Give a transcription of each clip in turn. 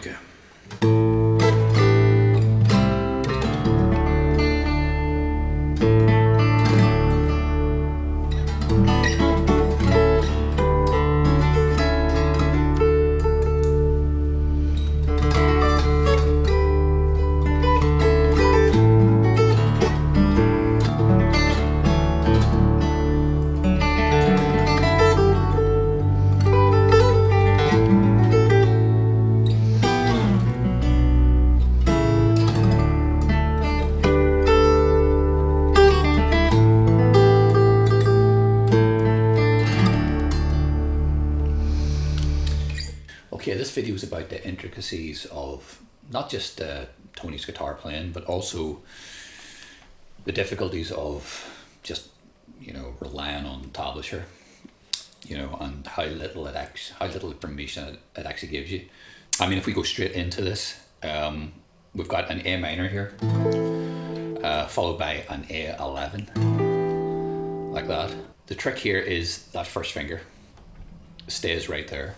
Okay. Okay, this video is about the intricacies of not just Tony's guitar playing, but also the difficulties of just, you know, relying on tablature, you know, and how little information it actually gives you. I mean, if we go straight into this, we've got an A minor here, followed by an A11, like that. The trick here is that first finger stays right there.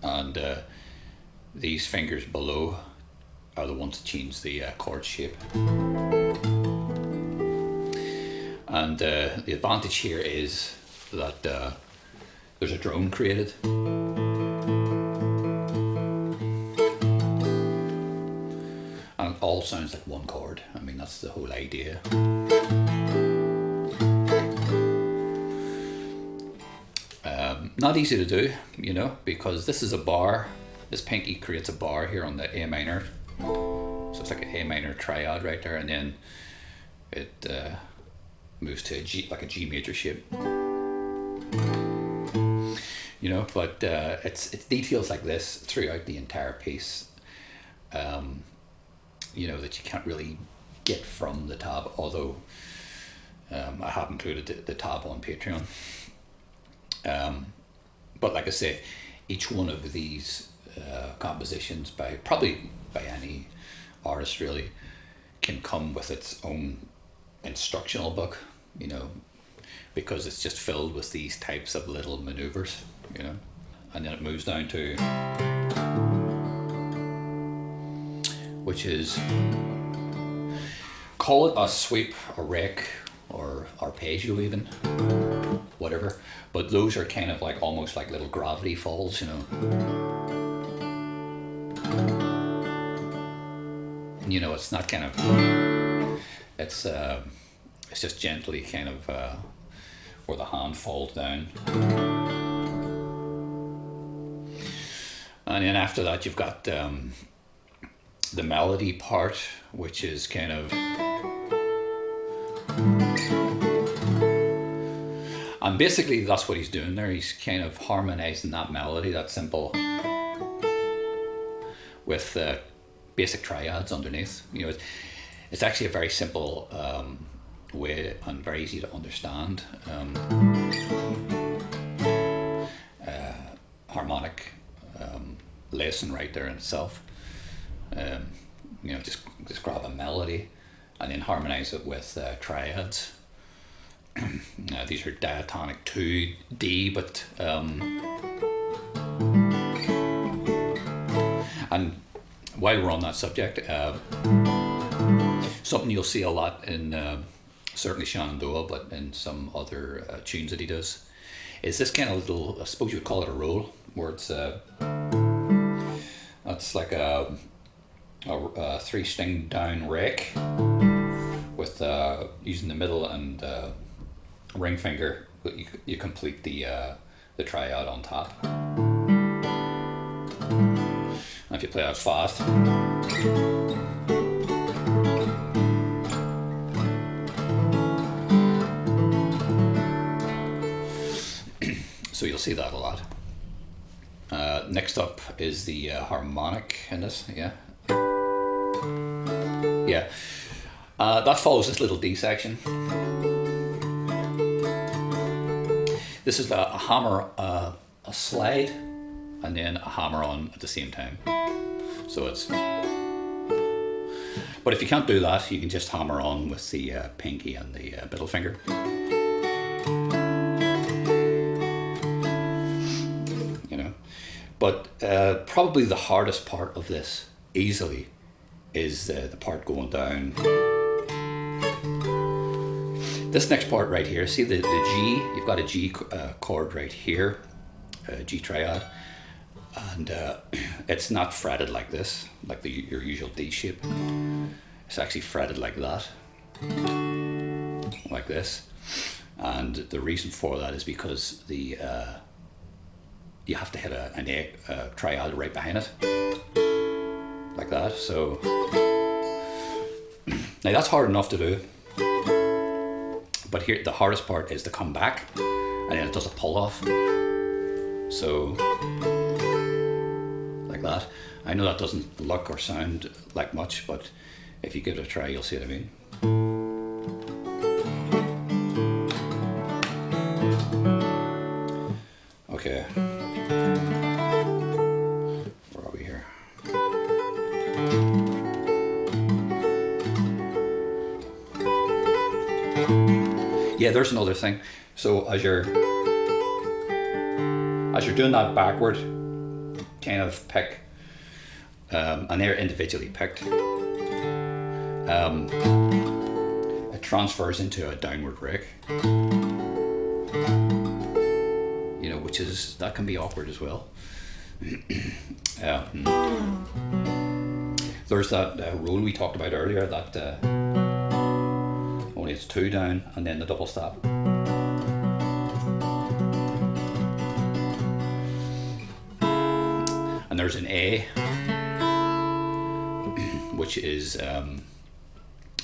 And these fingers below are the ones that change the chord shape. And the advantage here is that there's a drone created. And it all sounds like one chord. I mean, that's the whole idea. Not easy to do, you know, because this is a bar. This pinky creates a bar here on the A minor. So it's like an A minor triad right there, and then it moves to a G, like a G major shape. You know, but it's details like this throughout the entire piece, you know, that you can't really get from the tab, although I have included the tab on Patreon. But like I say, each one of these compositions, probably by any artist really, can come with its own instructional book, you know, because it's just filled with these types of little maneuvers, you know. And then it moves down to, which is, call it a sweep, a rake, or arpeggio even, whatever. But those are kind of like almost like little gravity falls, you know. You know, it's not kind of, it's just gently kind of where the hand falls down. And then after that you've got the melody part, which is kind of, and basically that's what he's doing there. He's kind of harmonizing that melody, that simple, with basic triads underneath. You know, it's actually a very simple way and very easy to understand harmonic lesson right there in itself. You know, just grab a melody and then harmonize it with triads. These are diatonic 2D, but and while we're on that subject, something you'll see a lot in certainly Shenandoah, but in some other tunes that he does, is this kind of little, I suppose you would call it a roll, where it's that's like a 3-string down rake with using the middle and ring finger, but you complete the triad on top. And if you play that fast, so you'll see that a lot. Next up is the harmonic in this, yeah. That follows this little D section. This is a hammer, a slide, and then a hammer on at the same time. So it's, but if you can't do that, you can just hammer on with the pinky and the middle finger. You know, But probably the hardest part of this, easily, is the part going down. This next part right here, see the G, you've got a G chord right here, G triad, and it's not fretted like this, like your usual D shape. It's actually fretted like that, like this. And the reason for that is because you have to hit a triad right behind it, like that. So now that's hard enough to do, but here the hardest part is to come back, and then it does a pull off. So like that. I know that doesn't look or sound like much, but if you give it a try, you'll see what I mean. Okay. Where are we here? Yeah, there's another thing. So as you're doing that backward kind of pick, and they're individually picked, it transfers into a downward rake, you know, that can be awkward as well. There's that roll we talked about earlier, that only it's 2 down and then the double stop. And there's an A, which is a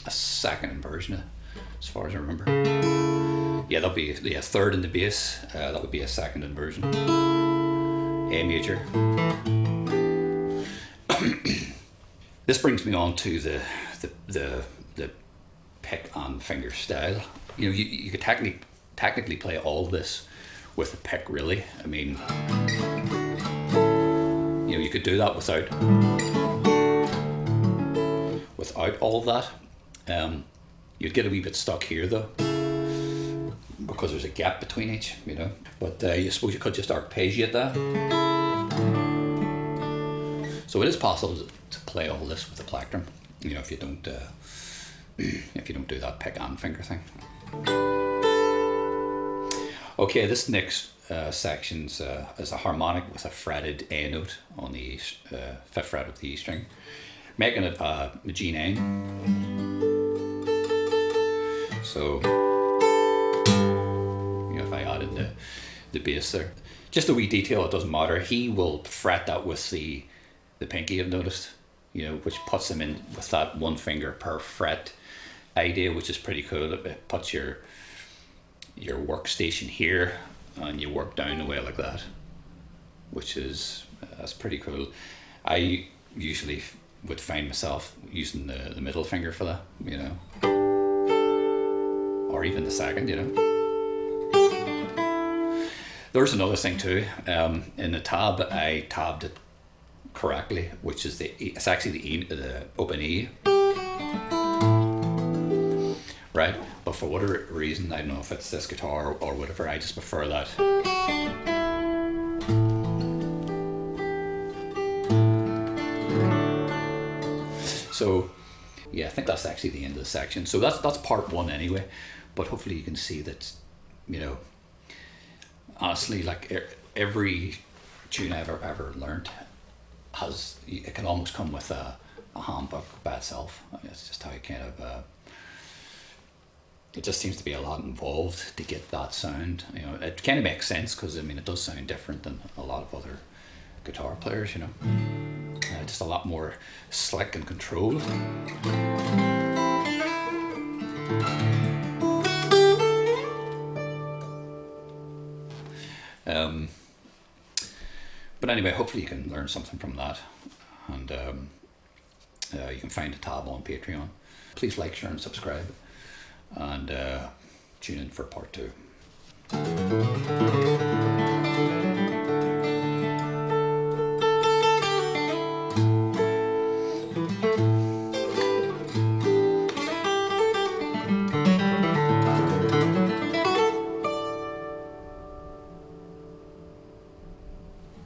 second inversion, as far as I remember. Yeah, that'll be a third in the bass. That would be a second inversion. A major. This brings me on to the pick and finger style. You know, you could technically play all this with a pick, really. I mean, you know, you could do that without all of that. You'd get a wee bit stuck here though, because there's a gap between each, you know. But I suppose you could just arpeggiate that. So it is possible to play all this with a plectrum, you know, if you don't do that pick and finger thing. Okay, this next section is a harmonic with a fretted A note on the 5th fret of the E string, making it a G9. So, you know, if I add in the bass there, just a wee detail, it doesn't matter. He will fret that with the pinky, I've noticed, you know, which puts him in with that 1 finger per fret idea, which is pretty cool. It puts your workstation here and you work down the way like that, which is that's pretty cool. I usually would find myself using the middle finger for that, you know, or even the second, you know. There's another thing too. In the tab, I tabbed it correctly, which is it's actually the open E, right? But for whatever reason, I don't know if it's this guitar or whatever, I just prefer that. So yeah, I think that's actually the end of the section. So that's part 1 anyway, but hopefully you can see that, you know, honestly, like every tune I've ever learned it can almost come with a handbook by itself. I mean, it's just how it kind of it just seems to be a lot involved to get that sound. You know, it kind of makes sense because I mean it does sound different than a lot of other guitar players, you know. Just a lot more slick and controlled. But anyway, hopefully you can learn something from that, and you can find a tab on Patreon. Please like, share and subscribe, and tune in for part 2.